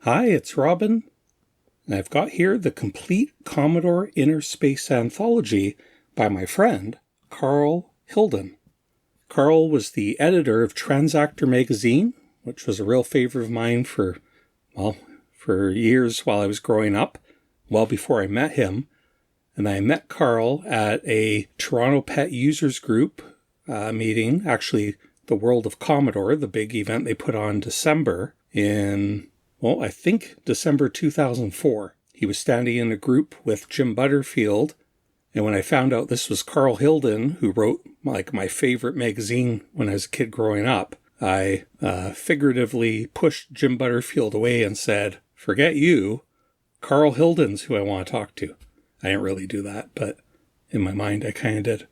Hi, it's Robin, and I've got here the complete Commodore Inner Space Anthology by my friend, Karl Hildon. Karl was the editor of Transactor magazine, which was a real favorite of mine for years while I was growing up, well before I met him. And I met Karl at a Toronto Pet Users Group meeting, actually the World of Commodore, the big event they put on December I think December 2004. He was standing in a group with Jim Butterfield, and when I found out this was Karl Hildon, who wrote my favorite magazine when I was a kid growing up, I figuratively pushed Jim Butterfield away and said, "Forget you, Karl Hildon's who I want to talk to." I didn't really do that, but in my mind I kind of did.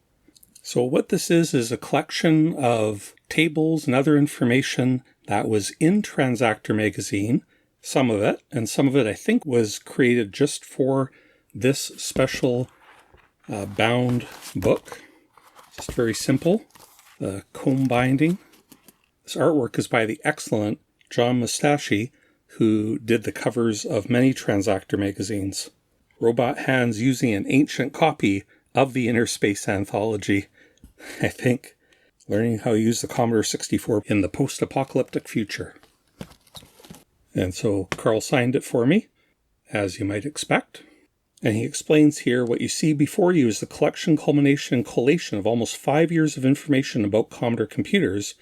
So what this is a collection of tables and other information that was in Transactor magazine, some of it, and some of it I think was created just for this special bound book. Just very simple, the comb binding. This artwork is by the excellent Jim Butterfield, who did the covers of many Transactor magazines. Robot hands using an ancient copy of the Inner Space Anthology, I think, learning how to use the Commodore 64 in the post-apocalyptic future. And so Karl signed it for me, as you might expect. And he explains here what you see before you is the collection, culmination, and collation of almost 5 years of information about Commodore computers.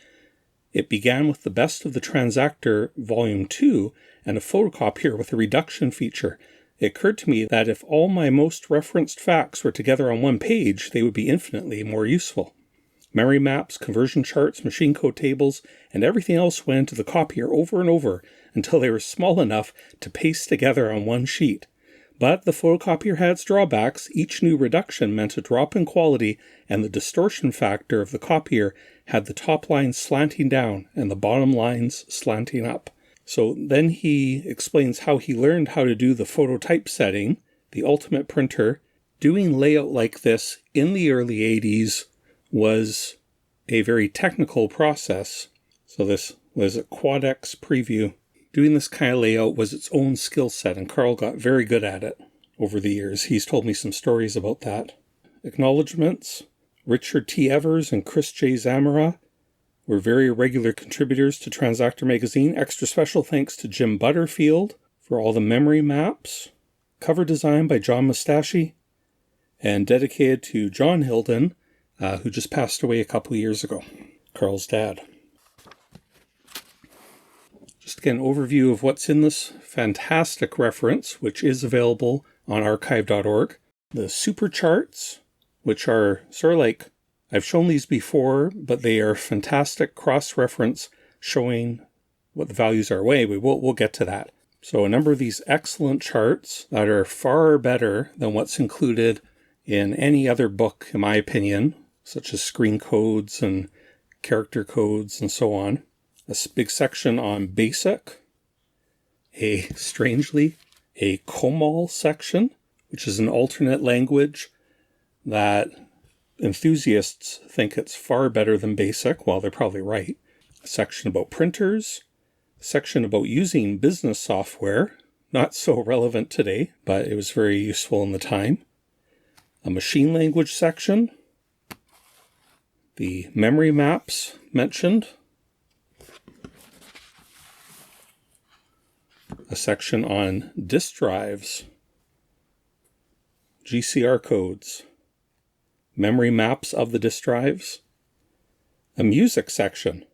It began with the best of the Transactor Volume 2 and a photocopier with a reduction feature. It occurred to me that if all my most referenced facts were together on one page, they would be infinitely more useful. Memory maps, conversion charts, machine code tables, and everything else went into the copier over and over until they were small enough to paste together on one sheet. But the photocopier had its drawbacks. Each new reduction meant a drop in quality, and the distortion factor of the copier had the top lines slanting down and the bottom lines slanting up. So then he explains how he learned how to do the photo typesetting, the ultimate printer. Doing layout like this in the early 80s was a very technical process. So this was a Quad-X preview. Doing this kind of layout was its own skill set, and Karl got very good at it over the years. He's told me some stories about that. Acknowledgements. Richard T. Evers and Chris J. Zamora were very regular contributors to Transactor magazine. Extra special thanks to Jim Butterfield for all the memory maps. Cover design by Jim Butterfield, and dedicated to John Hildon, who just passed away a couple of years ago, Karl's dad. Just to get an overview of what's in this fantastic reference, which is available on archive.org. The SuperCharts, which are sort of like, I've shown these before, but they are fantastic cross-reference showing what the values are. We'll get to that. So a number of these excellent charts that are far better than what's included in any other book, in my opinion, such as screen codes and character codes and so on. A big section on BASIC, a COMAL section, which is an alternate language that enthusiasts think it's far better than BASIC. Well, they're probably right. A section about printers, a section about using business software, not so relevant today, but it was very useful in the time. A machine language section, the memory maps mentioned, a section on disk drives, GCR codes, memory maps of the disk drives, a music section,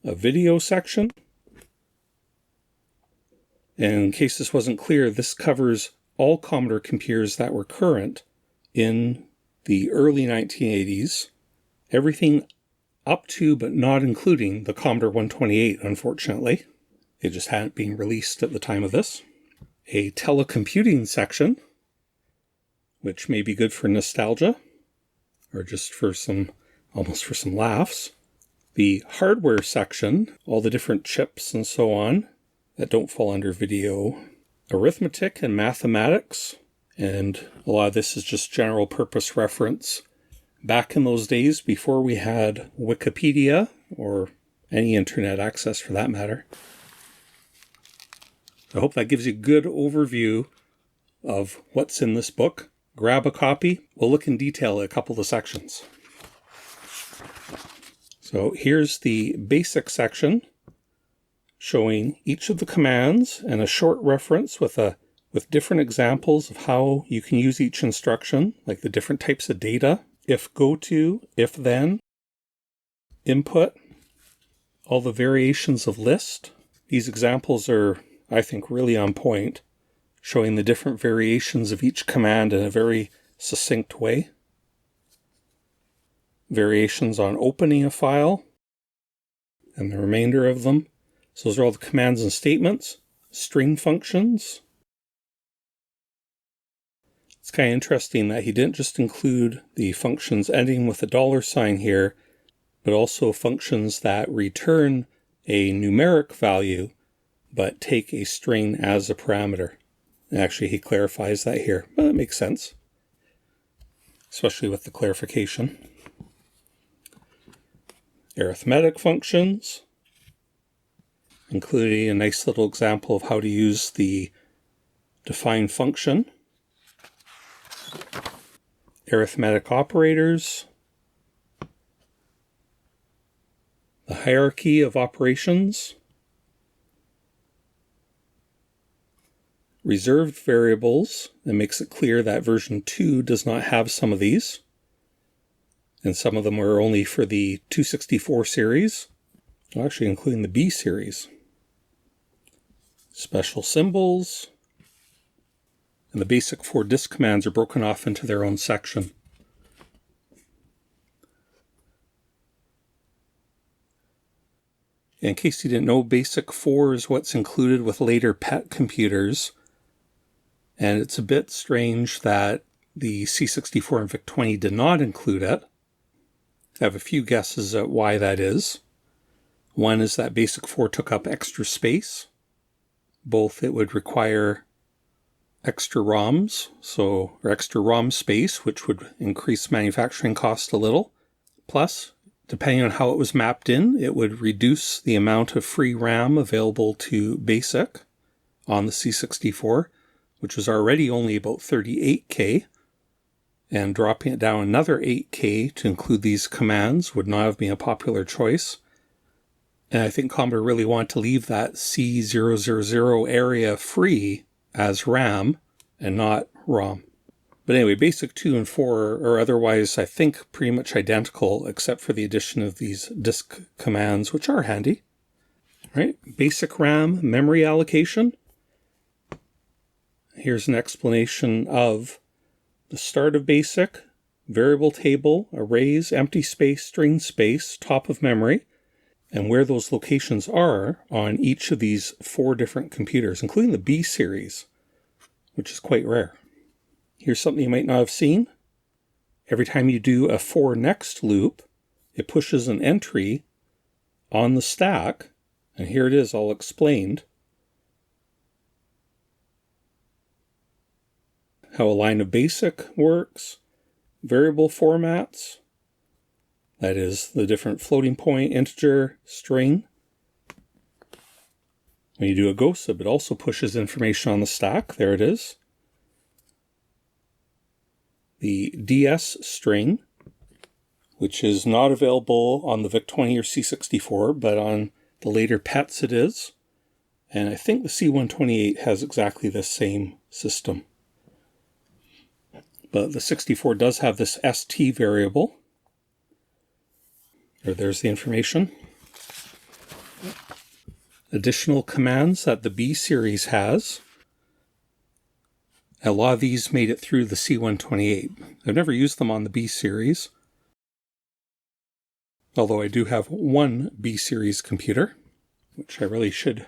a video section, and in case this wasn't clear, this covers all Commodore computers that were current in the early 1980s, everything up to but not including the Commodore 128, unfortunately. It just hadn't been released at the time of this. A telecomputing section, which may be good for nostalgia, or just for almost for some laughs. The hardware section, all the different chips and so on that don't fall under video. Arithmetic and mathematics, and a lot of this is just general purpose reference. Back in those days, before we had Wikipedia or any internet access for that matter. I hope that gives you a good overview of what's in this book. Grab a copy. We'll look in detail at a couple of the sections. So here's the basic section showing each of the commands and a short reference with different examples of how you can use each instruction, like the different types of data, if go to, if then, input, all the variations of list. These examples are, I think, really on point, showing the different variations of each command in a very succinct way. Variations on opening a file, and the remainder of them. So those are all the commands and statements, string functions. It's kind of interesting that he didn't just include the functions ending with a $ here, but also functions that return a numeric value, but take a string as a parameter. And actually, he clarifies that here. Well, that makes sense, especially with the clarification. Arithmetic functions, including a nice little example of how to use the define function. Arithmetic operators, the hierarchy of operations, reserved variables, that makes it clear that version 2 does not have some of these, and some of them are only for the 264 series, actually including the B series. Special symbols, and the basic 4 disk commands are broken off into their own section. In case you didn't know, basic 4 is what's included with later PET computers, and it's a bit strange that the C64 and VIC-20 did not include it. I have a few guesses at why that is. One is that basic 4 took up extra space. Both it would require extra ROMs, or extra ROM space, which would increase manufacturing cost a little. Plus, depending on how it was mapped in, it would reduce the amount of free RAM available to BASIC on the C64, which was already only about 38K, and dropping it down another 8K to include these commands would not have been a popular choice. And I think Commodore really wanted to leave that C000 area free as RAM and not ROM. But anyway, basic 2 and 4 are otherwise, I think, pretty much identical, except for the addition of these disk commands, which are handy. Right? Basic RAM memory allocation. Here's an explanation of the start of BASIC, variable table, arrays, empty space, string space, top of memory, and where those locations are on each of these 4 different computers, including the B series, which is quite rare. Here's something you might not have seen. Every time you do a for next loop, it pushes an entry on the stack, and here it is all explained. How a line of BASIC works, variable formats, that is the different floating point, integer, string. When you do a GOSIB, it also pushes information on the stack. There it is. The DS string, which is not available on the VIC-20 or C64, but on the later PETs it is. And I think the C128 has exactly the same system. But the 64 does have this ST variable. There's the information. Additional commands that the B series has. A lot of these made it through the C128. I've never used them on the B series, although I do have one B series computer, which I really should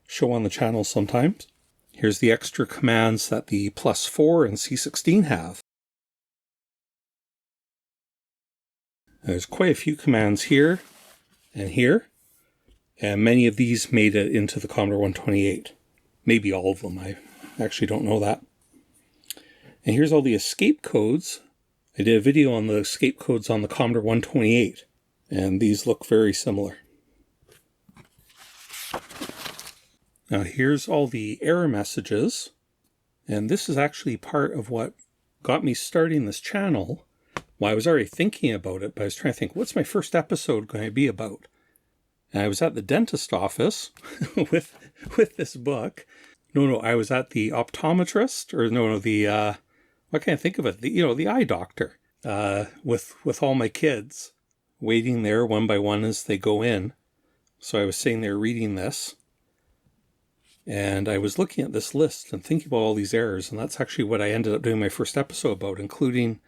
show on the channel sometimes. Here's the extra commands that the +4 and C16 have. There's quite a few commands here and here, and many of these made it into the Commodore 128. Maybe all of them, I actually don't know that. And here's all the escape codes. I did a video on the escape codes on the Commodore 128, and these look very similar. Now here's all the error messages. And this is actually part of what got me starting this channel. Well, I was already thinking about it, but I was trying to think, what's my first episode going to be about? And I was at the dentist office with this book. No, I was at the optometrist, or the, what can I think of it? The eye doctor, with all my kids waiting there one by one as they go in. So I was sitting there reading this. And I was looking at this list and thinking about all these errors, and that's actually what I ended up doing my first episode about, including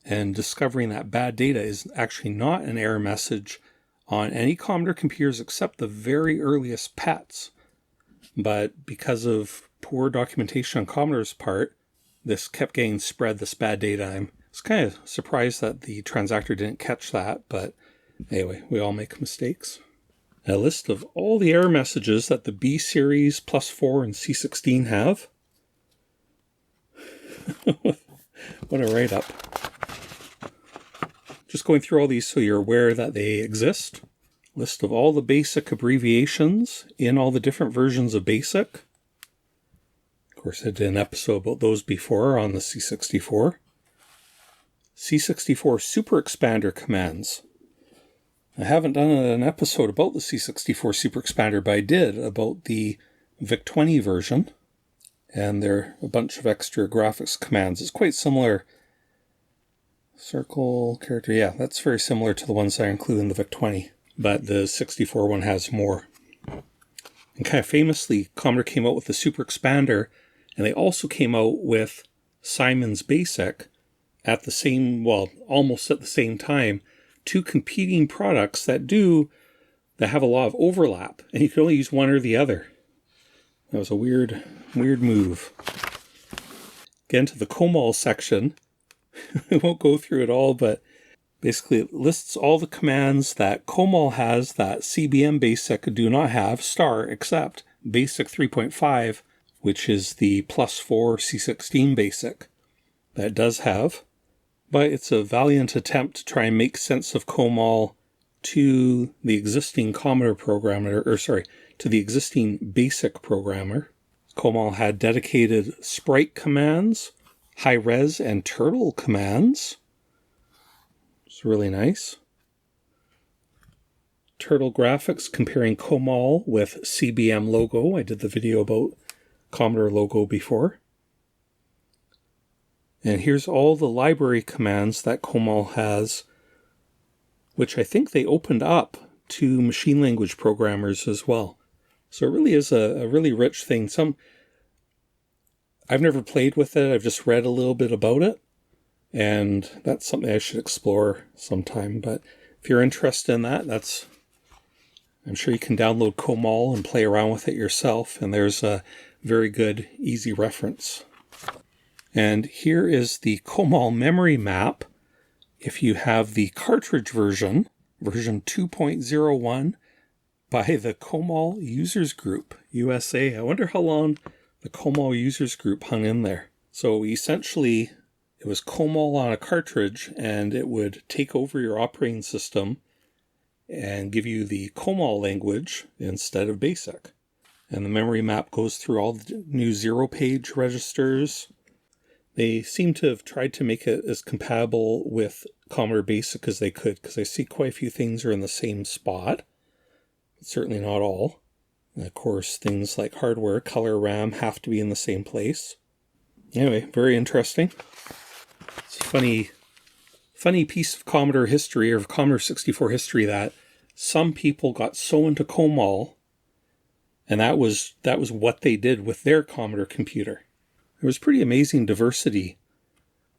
and discovering that bad data is actually not an error message on any Commodore computers except the very earliest PETs. But because of poor documentation on Commodore's part, this kept getting spread, this bad data. I was kind of surprised that the Transactor didn't catch that, but anyway, we all make mistakes. A list of all the error messages that the B series, +4, and C16 have. What a write-up. Just going through all these so you're aware that they exist. List of all the BASIC abbreviations in all the different versions of BASIC. Of course, I did an episode about those before on the C64. C64 Super Expander commands. I haven't done an episode about the C64 Super Expander, but I did about the VIC-20 version. And there are a bunch of extra graphics commands. It's quite similar. Circle, character, yeah, that's very similar to the ones I include in the VIC-20. But the 64 one has more. And kind of famously, Commodore came out with the Super Expander, and they also came out with Simon's BASIC at the same, almost at the same time. Two competing products that have a lot of overlap, and you can only use one or the other. That was a weird move. Get into the COMAL section. I won't go through it all, but basically it lists all the commands that COMAL has that CBM BASIC do not have, except BASIC 3.5, which is the +4 C16 BASIC. That does have. But it's a valiant attempt to try and make sense of COMAL to the existing Commodore programmer, to the existing BASIC programmer. COMAL had dedicated sprite commands, high-res and turtle commands. It's really nice. Turtle graphics comparing COMAL with CBM logo. I did the video about Commodore logo before. And here's all the library commands that COMAL has, which I think they opened up to machine language programmers as well. So it really is a really rich thing. I've never played with it. I've just read a little bit about it. And that's something I should explore sometime. But if you're interested in that, I'm sure you can download COMAL and play around with it yourself. And there's a very good, easy reference. And here is the COMAL memory map. If you have the cartridge version 2.01 by the COMAL Users Group, USA. I wonder how long the COMAL Users Group hung in there. So essentially, it was COMAL on a cartridge, and it would take over your operating system and give you the COMAL language instead of BASIC. And the memory map goes through all the new zero-page registers. They seem to have tried to make it as compatible with Commodore BASIC as they could, because I see quite a few things are in the same spot. But certainly not all. And of course, things like hardware, color, RAM have to be in the same place. Anyway, very interesting. It's a funny piece of Commodore history, or Commodore 64 history, that some people got so into COMAL, and that was what they did with their Commodore computer. There was pretty amazing diversity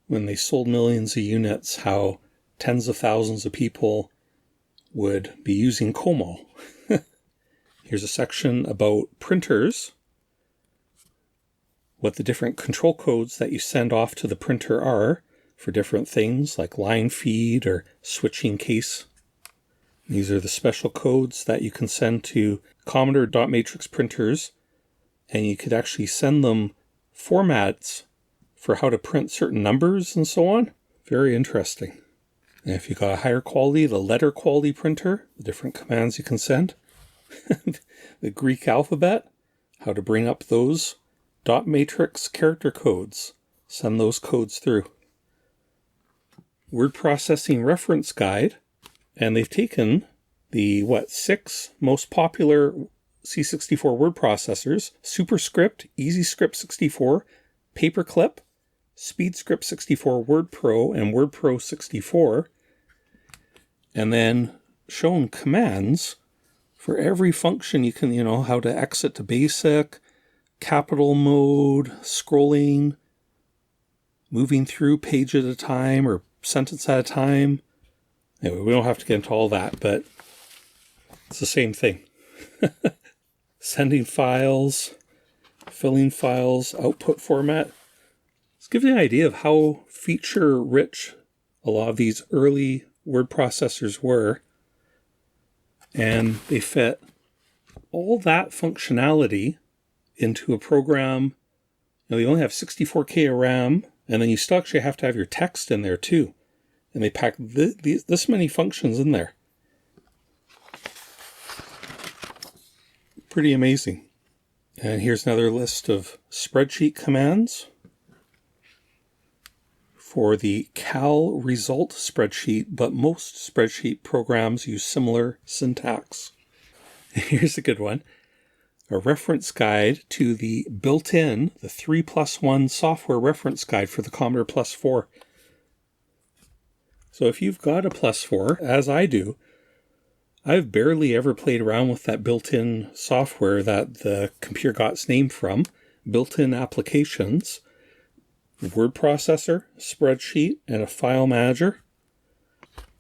when they sold millions of units, how tens of thousands of people would be using COMAL. Here's a section about printers, what the different control codes that you send off to the printer are for different things like line feed or switching case. These are the special codes that you can send to Commodore dot matrix printers, and you could actually send them formats for how to print certain numbers and so on. Very interesting. And if you've got a higher quality, the letter quality printer, the different commands you can send. The Greek alphabet. how to bring up those dot matrix character codes. Send those codes through. Word processing reference guide, and they've taken the 6 most popular C64 word processors: SuperScript, EasyScript 64, Paperclip, SpeedScript 64, WordPro, and WordPro 64, and then shown commands for every function. You can, how to exit to basic, capital mode, scrolling, moving through page at a time or sentence at a time. Anyway, we don't have to get into all that, but it's the same thing. Sending files, filling files, output format. Let's give you an idea of how feature-rich a lot of these early word processors were. And they fit all that functionality into a program. You only have 64K of RAM, and then you still actually have to have your text in there too. And they pack this many functions in there. Pretty amazing. And here's another list of spreadsheet commands for the cal result spreadsheet, but most spreadsheet programs use similar syntax. Here's a good one. A reference guide to the built-in, the 3+1 software reference guide for the Commodore Plus 4. So if you've got a Plus 4, as I do, I've barely ever played around with that built-in software that the computer got its name from. Built-in applications, word processor, spreadsheet, and a file manager.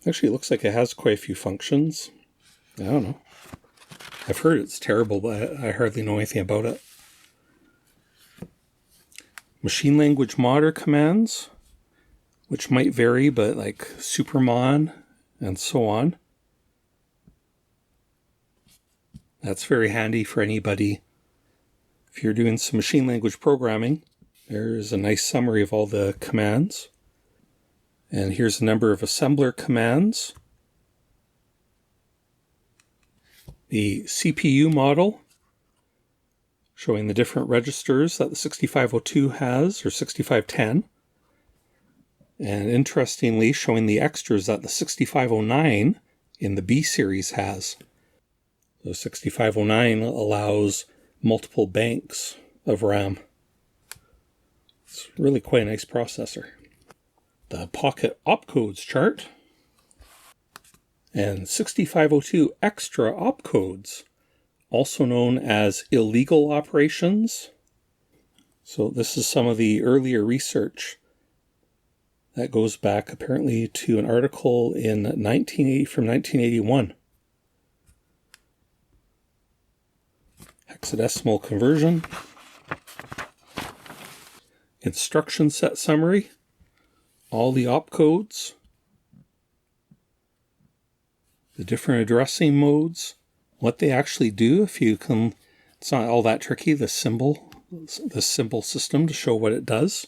Actually, it looks like it has quite a few functions. I don't know. I've heard it's terrible, but I hardly know anything about it. Machine language modder commands, which might vary, but like supermon and so on. That's very handy for anybody. If you're doing some machine language programming, there's a nice summary of all the commands. And here's a number of assembler commands. The CPU model, showing the different registers that the 6502 has, or 6510. And interestingly, showing the extras that the 6509 in the B series has. The 6509 allows multiple banks of RAM. It's really quite a nice processor. The Pocket opcodes chart. And 6502 extra opcodes, also known as illegal operations. So this is some of the earlier research that goes back apparently to an article in 1981. Hexadecimal conversion. Instruction set summary. All the opcodes. The different addressing modes. What they actually do, if you can, it's not all that tricky, the symbol system to show what it does.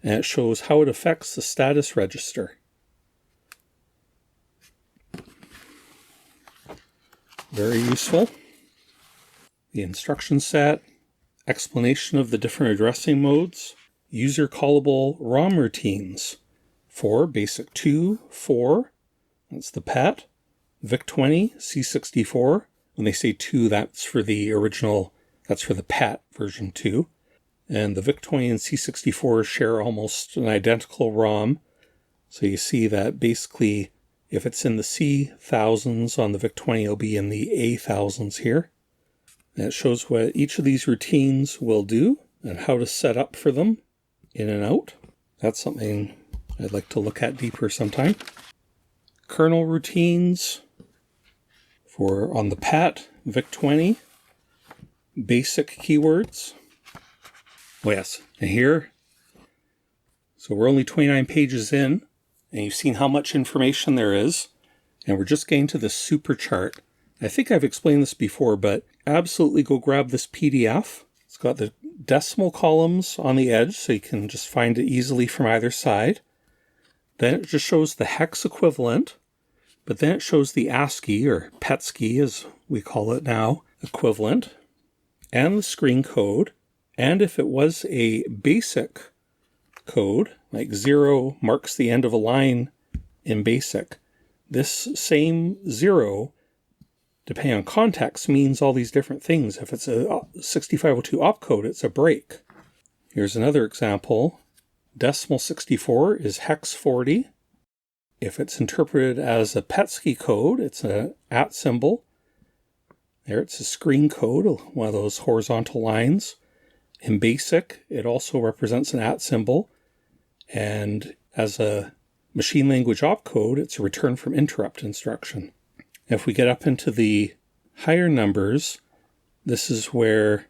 And it shows how it affects the status register. Very useful. The instruction set, explanation of the different addressing modes, user callable ROM routines for basic 2, 4, that's the PET, VIC-20, C64. When they say 2, that's for the original, that's for the PET version 2. And the VIC-20 and C64 share almost an identical ROM. So you see that basically if it's in the C1000s on the VIC-20, it'll be in the A1000s here. And it shows what each of these routines will do and how to set up for them in and out. That's something I'd like to look at deeper sometime. Kernel routines for on the PAT, VIC-20, basic keywords. Oh yes, and here, so we're only 29 pages in, and you've seen how much information there is, and we're just getting to the SuperChart. I think I've explained this before, but absolutely go grab this PDF. It's got the decimal columns on the edge, so you can just find it easily from either side. Then it just shows the hex equivalent, but then it shows the ASCII, or PETSCII as we call it now, equivalent. and the screen code. And if it was a basic code, like 0 marks the end of a line in BASIC, this same 0, depending on context, means all these different things. If it's a 6502 opcode, it's a break. Here's another example. Decimal 64 is hex 40. If it's interpreted as a Petsky code, it's an @ symbol. There, it's a screen code, one of those horizontal lines. In BASIC, it also represents an @ symbol. And as a machine language opcode, it's a return from interrupt instruction. If we get up into the higher numbers, this is where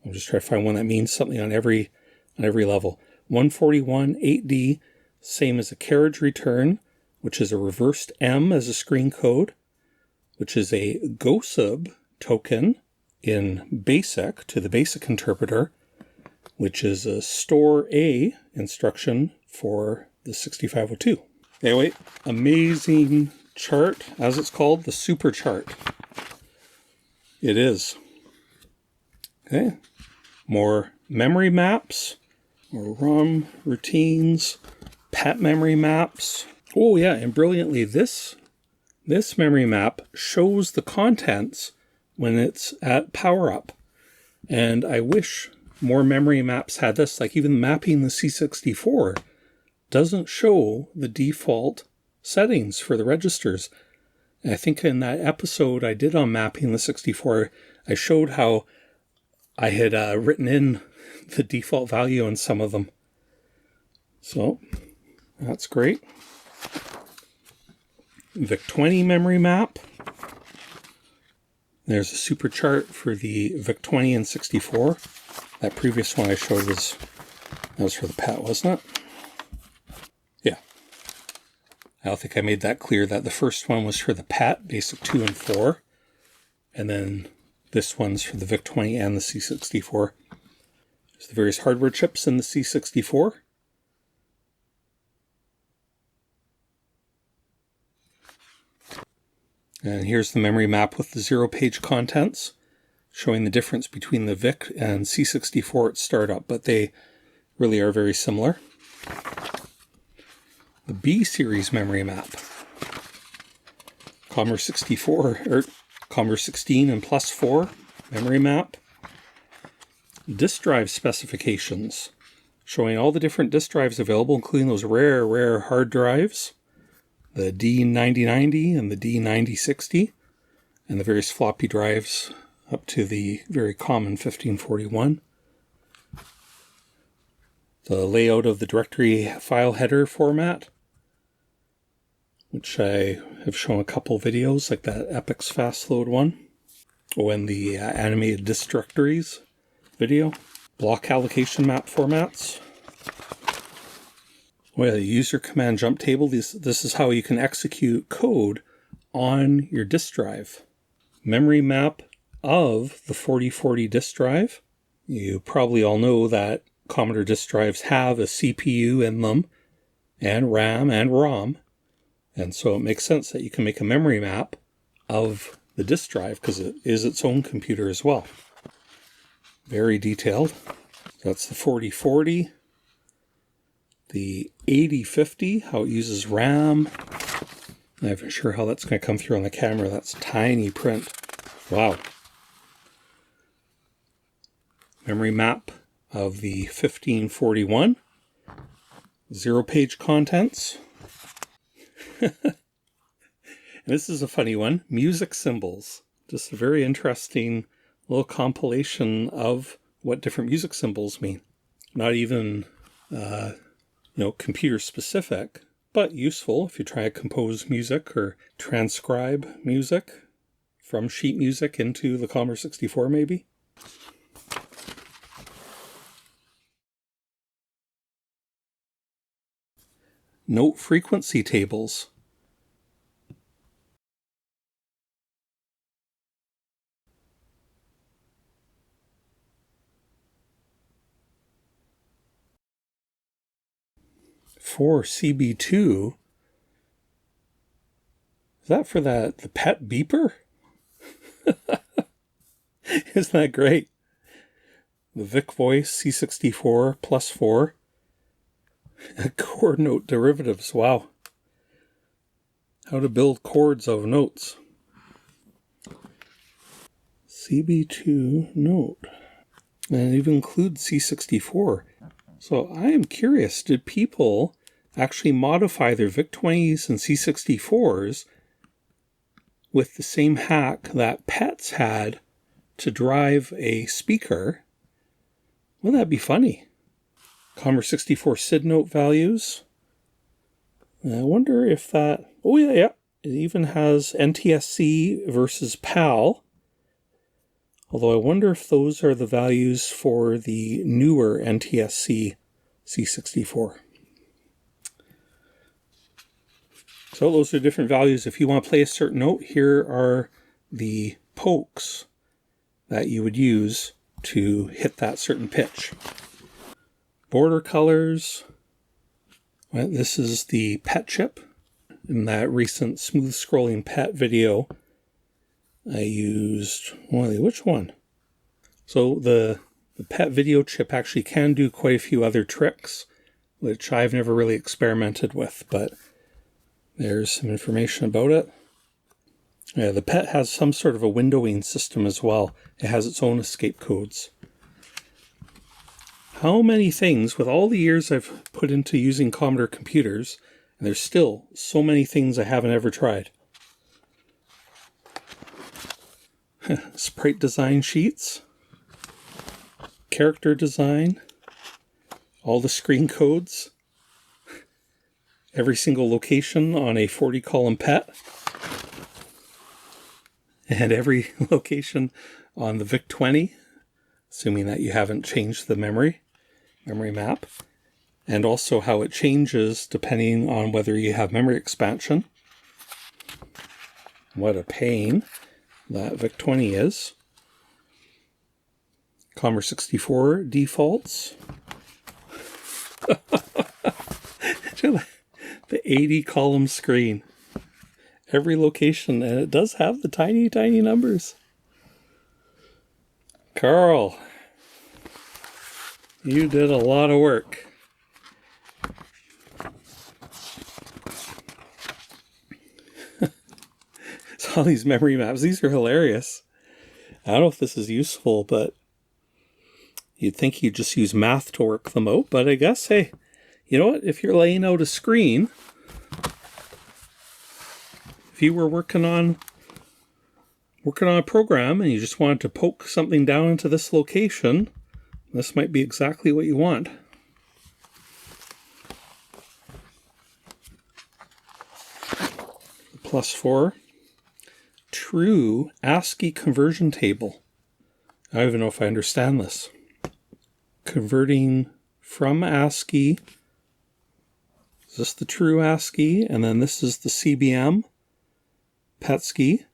I'll just try to find one that means something on every level. 141 8D, same as a carriage return, which is a reversed M as a screen code, which is a GOSIB token in BASIC to the BASIC interpreter, which is a store A instruction for the 6502. Anyway, amazing chart, as it's called, the SuperChart. It is. Okay. More memory maps, more ROM routines, PET memory maps. Oh yeah, and brilliantly, this memory map shows the contents when it's at power up. And I wish more memory maps had this, like even mapping the C64 doesn't show the default settings for the registers. And I think in that episode I did on mapping the 64, I showed how I had written in the default value on some of them. So that's great. VIC-20 memory map. There's a super chart for the VIC-20 and 64. That previous one I showed was for the PET, wasn't it? Yeah. I don't think I made that clear that the first one was for the PET, basic 2 and 4. And then this one's for the VIC-20 and the C64. There's the various hardware chips in the C64. And here's the memory map with the 0-page contents, showing the difference between the VIC and C64 at startup, but they really are very similar. The B series memory map. Commodore 64, or Commodore 16 and plus 4 memory map. Disk drive specifications, showing all the different disk drives available, including those rare hard drives. The D9090 and the D9060, and the various floppy drives up to the very common 1541. The layout of the directory file header format, which I have shown a couple videos, like that Epix fast load one. Oh, and the animated disk directories video. Block allocation map formats. Well, the user command jump table, this is how you can execute code on your disk drive. Memory map of the 4040 disk drive. You probably all know that Commodore disk drives have a CPU in them, and RAM and ROM. And so it makes sense that you can make a memory map of the disk drive because it is its own computer as well. Very detailed. That's the 4040. The 8050, how it uses RAM. I'm not sure how that's going to come through on the camera. That's tiny print. Wow. Memory map of the 1541. 0-page contents. And this is a funny one. Music symbols. Just a very interesting little compilation of what different music symbols mean. Not even computer specific, but useful if you try to compose music or transcribe music from sheet music into the Commodore 64 maybe. Note frequency tables. For CB2, is that for the PET beeper? Isn't that great? The VIC voice C64 plus 4. Chord note derivatives. Wow. How to build chords of notes. CB2 note. And it even includes C64. So I am curious, did people actually modify their VIC-20s and C64s with the same hack that PETs had to drive a speaker? Wouldn't that be funny? Commodore 64 SID note values. I wonder if that... Oh, yeah. It even has NTSC versus PAL. Although I wonder if those are the values for the newer NTSC C64. So those are different values. If you want to play a certain note, here are the pokes that you would use to hit that certain pitch. Border colors. Well, this is the PET chip. In that recent smooth scrolling PET video, I used, which one? So the PET video chip actually can do quite a few other tricks, which I've never really experimented with, but there's some information about it. Yeah, the PET has some sort of a windowing system as well. It has its own escape codes. How many things, with all the years I've put into using Commodore computers, and there's still so many things I haven't ever tried. Sprite design sheets, character design, all the screen codes, every single location on a 40-column PET, and every location on the VIC-20, assuming that you haven't changed the memory map, and also how it changes depending on whether you have memory expansion. What a pain that VIC-20 is. Commodore 64 defaults. The 80-column screen. Every location, and it does have the tiny, tiny numbers. Karl, you did a lot of work. All these memory maps, these are hilarious. I don't know if this is useful, but you'd think you'd just use math to work them out, but I guess, hey, you know what? If you're laying out a screen, if you were working on a program and you just wanted to poke something down into this location, this might be exactly what you want. +4. True ASCII conversion table. I don't even know if I understand this. Converting from ASCII. Is this the true ASCII? And then this is the CBM, PETSCII.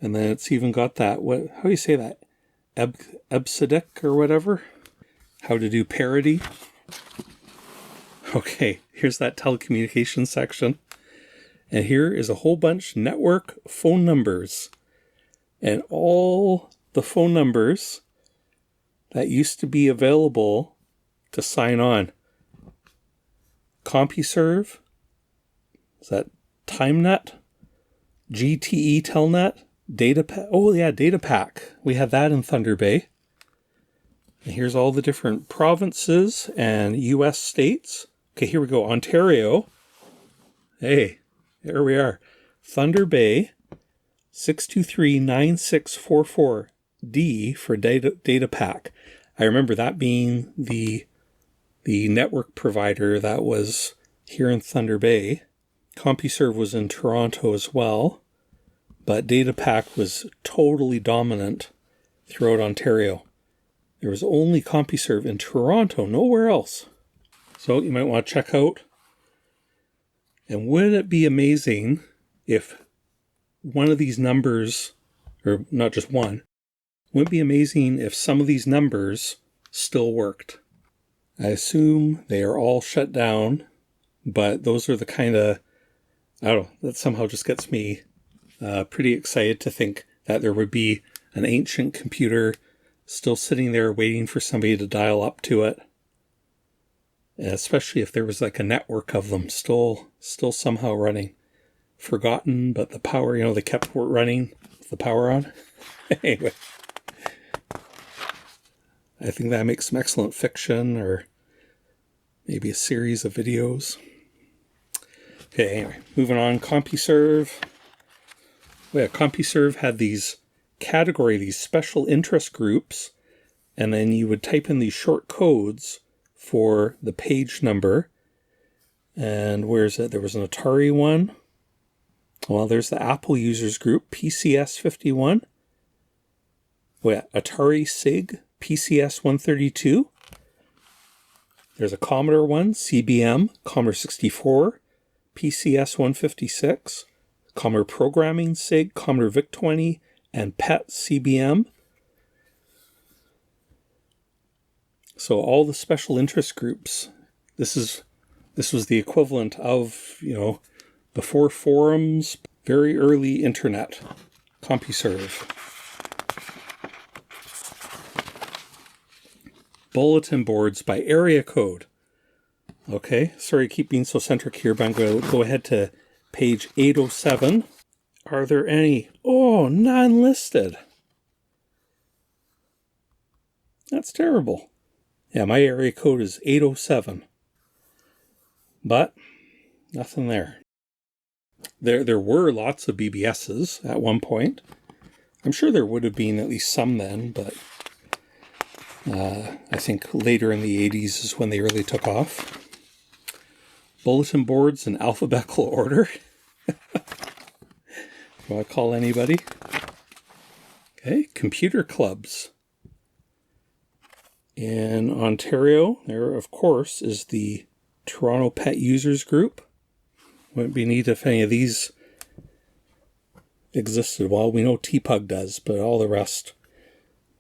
And then it's even got that, how do you say that? EBCDIC or whatever? How to do parity. Okay, here's that telecommunications section. And here is a whole bunch network phone numbers. And all the phone numbers that used to be available to sign on. CompuServe. Is that TimeNet? GTE Telnet? DataPack. Oh yeah, DataPack. We had that in Thunder Bay. And here's all the different provinces and US states. Okay, here we go. Ontario. Hey. There we are. Thunder Bay 6239644D for DataPack. I remember that being the network provider that was here in Thunder Bay. CompuServe was in Toronto as well, but DataPack was totally dominant throughout Ontario. There was only CompuServe in Toronto, nowhere else. So you might want to check out. And wouldn't it be amazing if one of these numbers, or not just one, wouldn't it be amazing if some of these numbers still worked? I assume they are all shut down, but those are the kind of, I don't know, that somehow just gets me pretty excited to think that there would be an ancient computer still sitting there waiting for somebody to dial up to it. And especially if there was like a network of them still somehow running. Forgotten, but the power, they kept running with the power on. Anyway, I think that makes some excellent fiction, or maybe a series of videos. Okay, anyway, moving on. CompuServe. Well, yeah, CompuServe had these special interest groups, and then you would type in these short codes for the page number. And where is it? There was an Atari one. Well, there's the Apple users group, PCS51. Well, yeah, Atari SIG, PCS132. There's a Commodore one, CBM, Commodore 64, PCS156, Commodore Programming SIG, Commodore VIC-20, and PET CBM. So all the special interest groups, this was the equivalent of, before forums, very early internet, CompuServe. Bulletin boards by area code. Okay, sorry to keep being so centric here, but I'm going to go ahead to page 807. Are there any? Oh, none listed. That's terrible. Yeah, my area code is 807. But nothing there. There were lots of BBSs at one point. I'm sure there would have been at least some then, but I think later in the 80s is when they really took off. Bulletin boards in alphabetical order. Do I call anybody? Okay, computer clubs. In Ontario, there, of course, is the Toronto Pet Users Group. Wouldn't be neat if any of these existed. Well, we know TPUG does, but all the rest.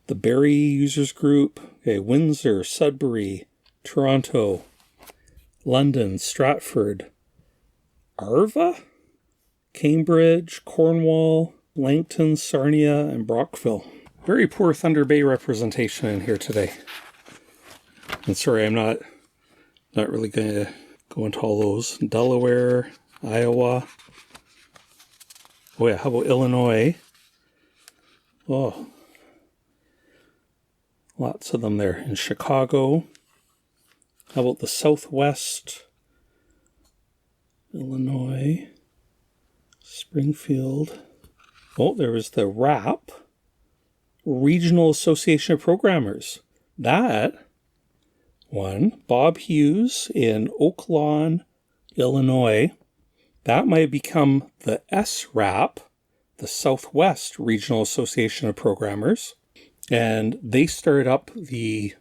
The Barrie Users Group, okay, Windsor, Sudbury, Toronto, London, Stratford, Arva, Cambridge, Cornwall, Langton, Sarnia, and Brockville. Very poor Thunder Bay representation in here today. And sorry, I'm not really going to go into all those. Delaware, Iowa. Oh yeah, how about Illinois? Oh, lots of them there. In Chicago. How about the Southwest? Illinois. Springfield. Oh, there was the RAP. Regional Association of Programmers. That one, Bob Hughes in Oak Lawn, Illinois. That might have become the SRAP, the Southwest Regional Association of Programmers. And they started up the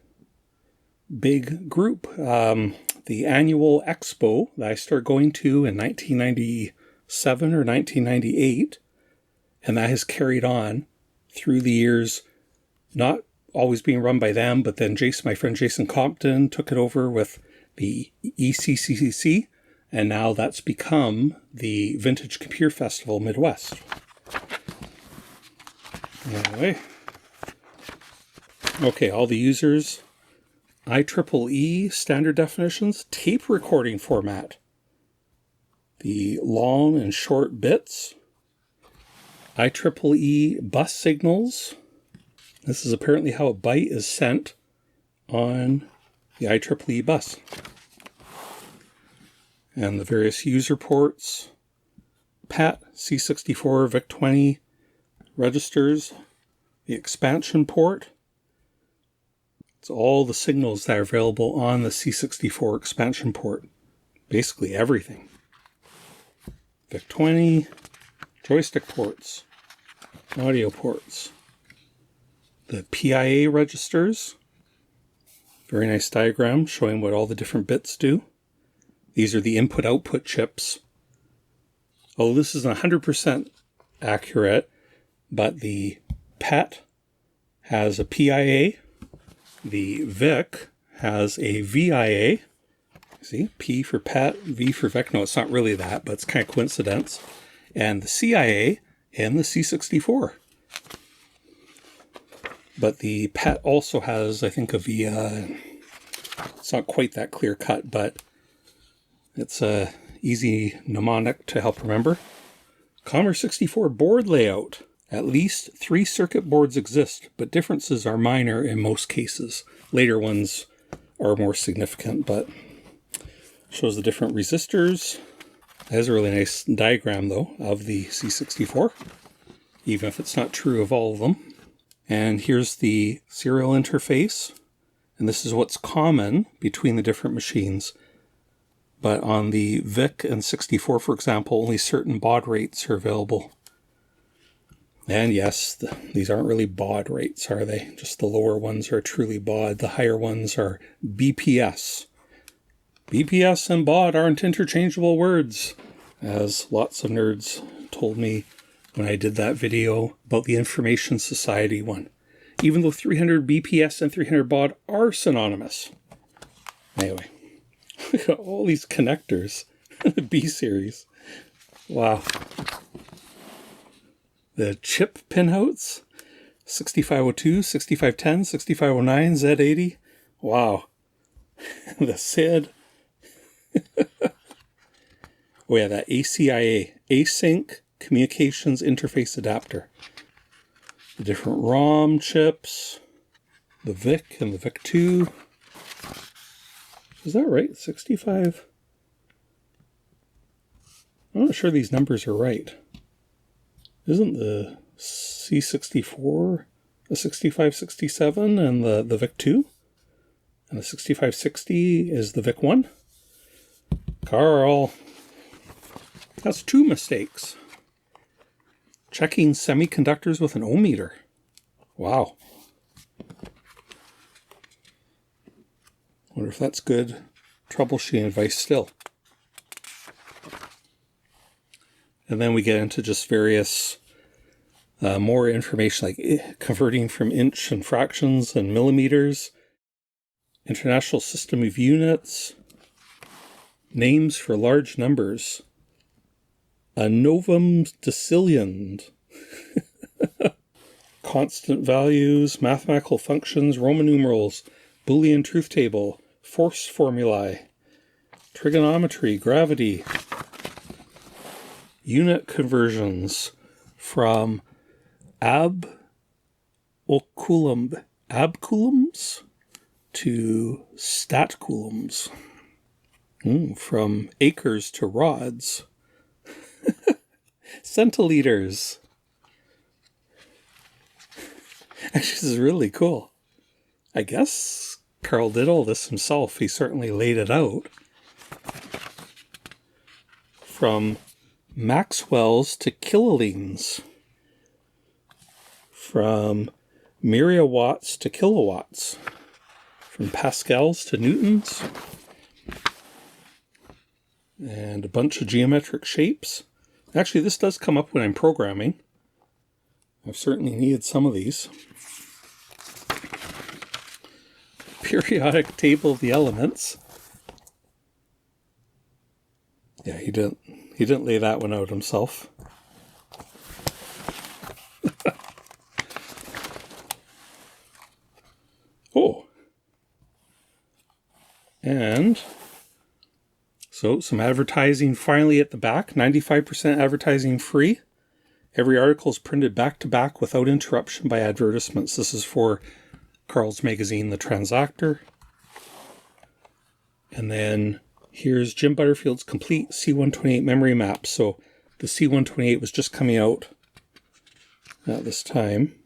big group, the annual expo that I started going to in 1997 or 1998. And that has carried on through the years, not always being run by them, but then my friend Jason Compton took it over with the ECCCC, and now that's become the Vintage Computer Festival Midwest. Anyway. Okay, all the users. IEEE standard definitions, tape recording format. The long and short bits. IEEE bus signals. This is apparently how a byte is sent on the IEEE bus. And the various user ports. PAT, C64, VIC-20 registers. The expansion port. It's all the signals that are available on the C64 expansion port. Basically everything. VIC-20, joystick ports, audio ports. The PIA registers. Very nice diagram showing what all the different bits do. These are the input-output chips. Oh, this isn't 100% accurate, but the PET has a PIA. The VIC has a VIA. See, P for PET, V for VIC. No, it's not really that, but it's kind of coincidence. And the CIA and the C64. But the PET also has, I think, a VIA. It's not quite that clear cut, but it's a easy mnemonic to help remember. Commodore 64 board layout. At least 3 circuit boards exist, but differences are minor in most cases. Later ones are more significant, but shows the different resistors. It has a really nice diagram, though, of the C64, even if it's not true of all of them. And here's the serial interface. And this is what's common between the different machines. But on the VIC and 64, for example, only certain baud rates are available. And yes, these aren't really baud rates, are they? Just the lower ones are truly baud. The higher ones are BPS. BPS and baud aren't interchangeable words, as lots of nerds told me when I did that video about the Information Society one. Even though 300 BPS and 300 baud are synonymous. Anyway, we got all these connectors. The B series. Wow. The chip pinouts. 6502, 6510, 6509, Z80. Wow. The SID. Oh yeah, that ACIA. Async Communications Interface Adapter. The different ROM chips, the VIC and the VIC-2. Is that right? 65? I'm not sure these numbers are right. Isn't the C64 the 6567 and the VIC-2? And the 6560 is the VIC-1? Karl, that's 2 mistakes. Checking semiconductors with an ohmmeter. Wow. Wonder if that's good troubleshooting advice still. And then we get into just various more information, like converting from inch and fractions and millimeters, International System of Units, names for large numbers, a novum decillion, constant values, mathematical functions, Roman numerals, Boolean truth table, force formulae, trigonometry, gravity, unit conversions from abcoulombs to statcoulombs, from acres to rods, centiliters. Actually, this is really cool. I guess Karl did all this himself. He certainly laid it out. From Maxwell's to kilolines. From myriawatts to kilowatts. From pascals to newtons. And a bunch of geometric shapes. Actually, this does come up when I'm programming. I've certainly needed some of these. Periodic table of the elements. Yeah, he didn't lay that one out himself. Oh. And so some advertising finally at the back. 95% advertising free. Every article is printed back to back without interruption by advertisements. This is for Karl's magazine, The Transactor. And then here's Jim Butterfield's complete C128 memory map. So the C128 was just coming out at this time.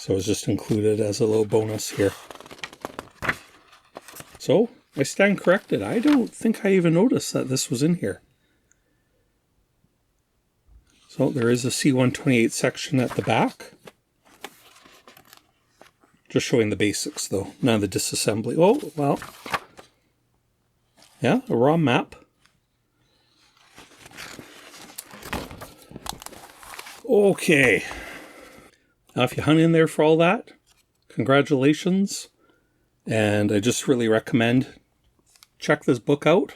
So it was just included as a little bonus here. So I stand corrected. I don't think I even noticed that this was in here. So there is a C128 section at the back. Just showing the basics, though. None of the disassembly. Oh, well. Yeah, a ROM map. Okay. Now, if you hung in there for all that, congratulations. And I just really recommend check this book out.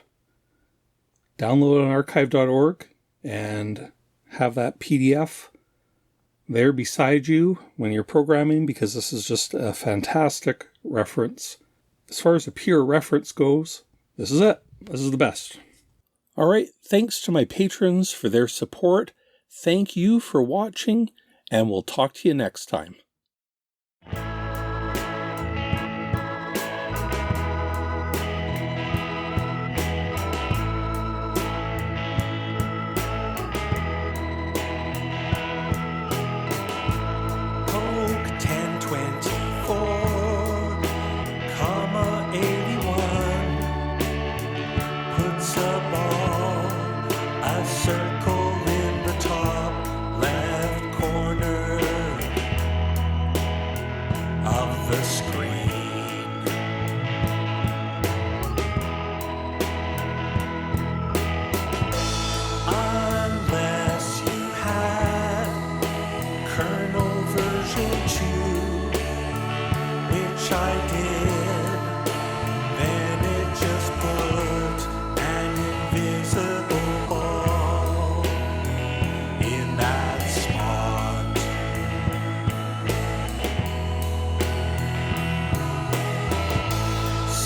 Download it on archive.org and have that PDF there beside you when you're programming, because this is just a fantastic reference. As far as a pure reference goes, this is it. This is the best. All right, thanks to my patrons for their support. Thank you for watching, and we'll talk to you next time.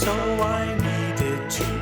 So I needed to